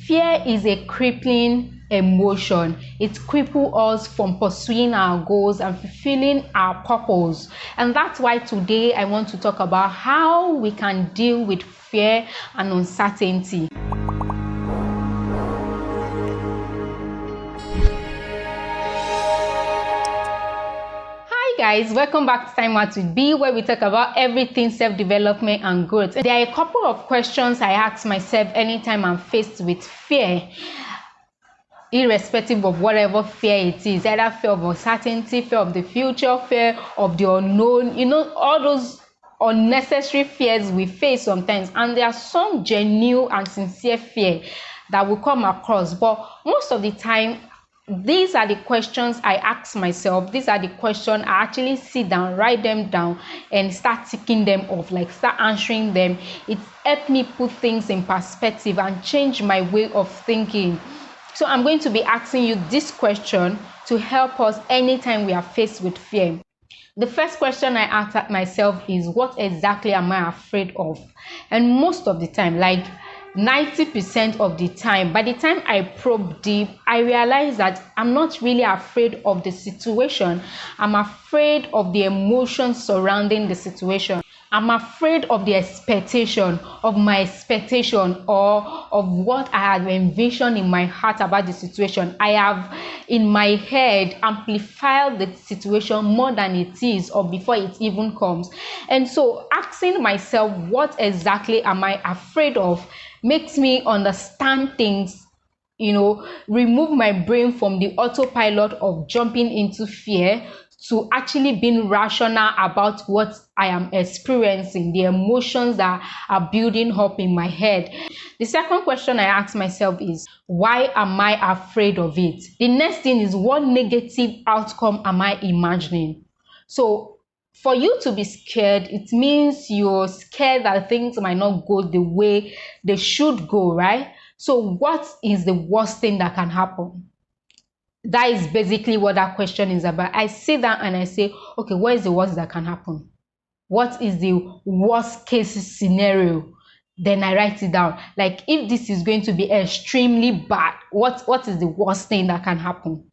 Fear is a crippling emotion. It cripples us from pursuing our goals and fulfilling our purpose. And that's why today I want to talk about how we can deal with fear and uncertainty. Guys, welcome back to Time Out with B, where we talk about everything self-development and growth. There are a couple of questions I ask myself anytime I'm faced with fear, irrespective of whatever fear it is, either fear of uncertainty, fear of the future, fear of the unknown, all those unnecessary fears we face sometimes. And there are some genuine and sincere fear that we come across, but most of the time these are the questions I ask myself. These are the questions I actually sit down, write them down, and start ticking them off, like start answering them. It helped me put things in perspective and change my way of thinking. So I'm going to be asking you this question to help us anytime we are faced with fear. The first question I ask myself is, what exactly am I afraid of? And most of the time, like 90% of the time, by the time I probe deep, I realize that I'm not really afraid of the situation. I'm afraid of the emotions surrounding the situation. I'm afraid of the expectation, of my expectation, or of what I had envisioned in my heart about the situation. I have, in my head, amplified the situation more than it is or before it even comes. And so asking myself, what exactly am I afraid of, makes me understand things, remove my brain from the autopilot of jumping into fear to actually being rational about what I am experiencing, the emotions that are building up in my head. The second question I ask myself is, why am I afraid of it? The next thing is, what negative outcome am I imagining? So for you to be scared, it means you're scared that things might not go the way they should go, right? So what is the worst thing that can happen? That is basically what that question is about. I sit down and I say, okay, what is the worst that can happen? What is the worst case scenario? Then I write it down. Like, if this is going to be extremely bad, what is the worst thing that can happen?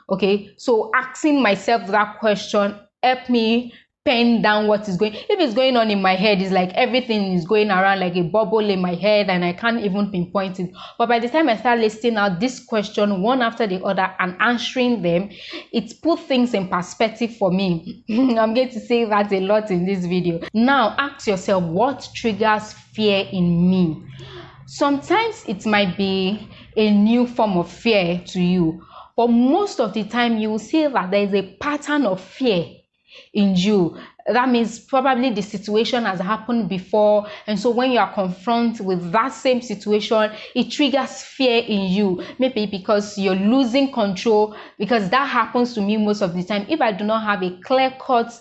Okay, so asking myself that question help me pen down what is going. If it's going on in my head, it's like everything is going around like a bubble in my head and I can't even pinpoint it. But by the time I start listing out this question one after the other and answering them, it puts things in perspective for me. I'm going to say that a lot in this video. Now ask yourself, what triggers fear in me? Sometimes it might be a new form of fear to you, but most of the time you will see that there is a pattern of fear in you. That means probably the situation has happened before, and so when you are confronted with that same situation, it triggers fear in you. Maybe because you're losing control, because that happens to me most of the time. If I do not have a clear-cut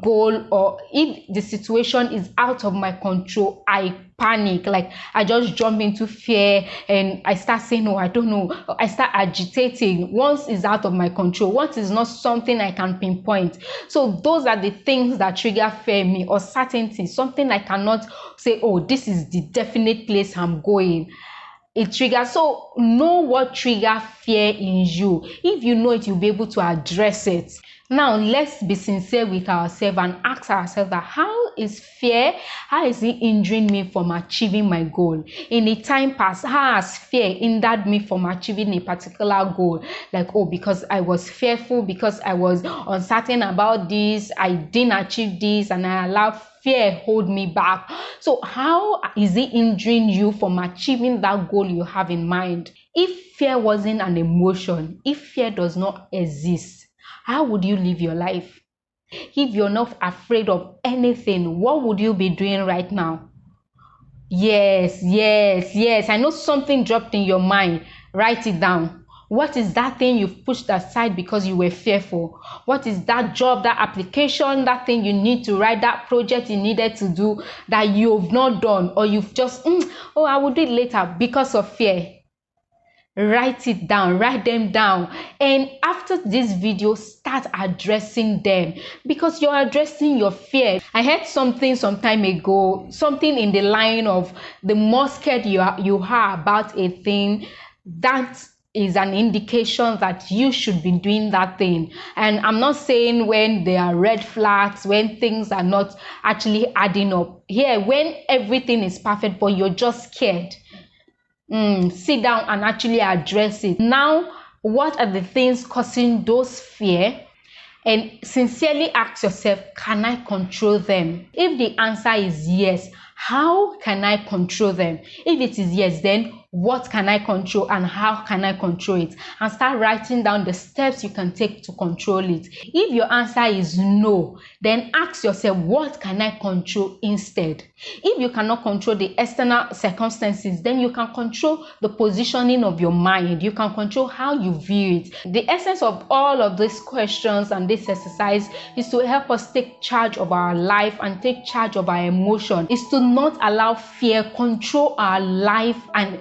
goal, or if the situation is out of my control, I panic. Like, I just jump into fear and I start saying, no, I don't know. I start agitating. Once it's out of my control, once is not something I can pinpoint. So those are the things that trigger fear in me, or certainty, something I cannot say, oh, this is the definite place I'm going. It triggers. So know what triggers fear in you. If you know it, you'll be able to address it. Now let's be sincere with ourselves and ask ourselves that how is it hindering me from achieving my goal? In the time past, how has fear hindered me from achieving a particular goal? Like, oh, because I was fearful, because I was uncertain about this, I didn't achieve this, and I allowed fear hold me back. So how is it hindering you from achieving that goal you have in mind? If fear wasn't an emotion, if fear does not exist, how would you live your life? If you're not afraid of anything, what would you be doing right now? Yes. I know something dropped in your mind. Write it down. What is that thing you've pushed aside because you were fearful? What is that job, that application, that thing you need to write, that project you needed to do that you've not done, or you've just, I will do it later because of fear? write it down, write them down, and after this video start addressing them, because you're addressing your fear. I heard something some time ago, something in the line of, the more scared you are about a thing, that is an indication that you should be doing that thing. And I'm not saying when there are red flags, when things are not actually adding up. Here, when everything is perfect but you're just scared, sit down and actually address it. Now, what are the things causing those fear? And sincerely ask yourself, can I control them? If the answer is yes, how can I control them? If it is yes, then what can I control and how can I control it? And start writing down the steps you can take to control it. If your answer is no, then ask yourself, what can I control instead? If you cannot control the external circumstances, then you can control the positioning of your mind. You can control how you view it. The essence of all of these questions and this exercise is to help us take charge of our life and take charge of our emotion. Is to not allow fear control our life and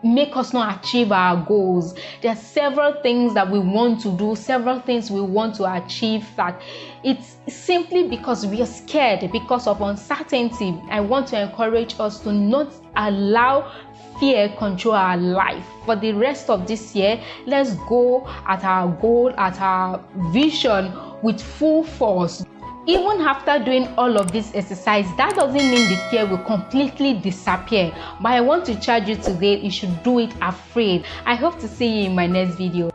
make us not achieve our goals. There are several things that we want to do, several things we want to achieve, that it's simply because we are scared, because of uncertainty. I want to encourage us to not allow fear control our life. For the rest of this year, let's go at our goal, at our vision with full force. Even after doing all of this exercise, that doesn't mean the fear will completely disappear. But I want to charge you today, you should do it afraid. I hope to see you in my next video.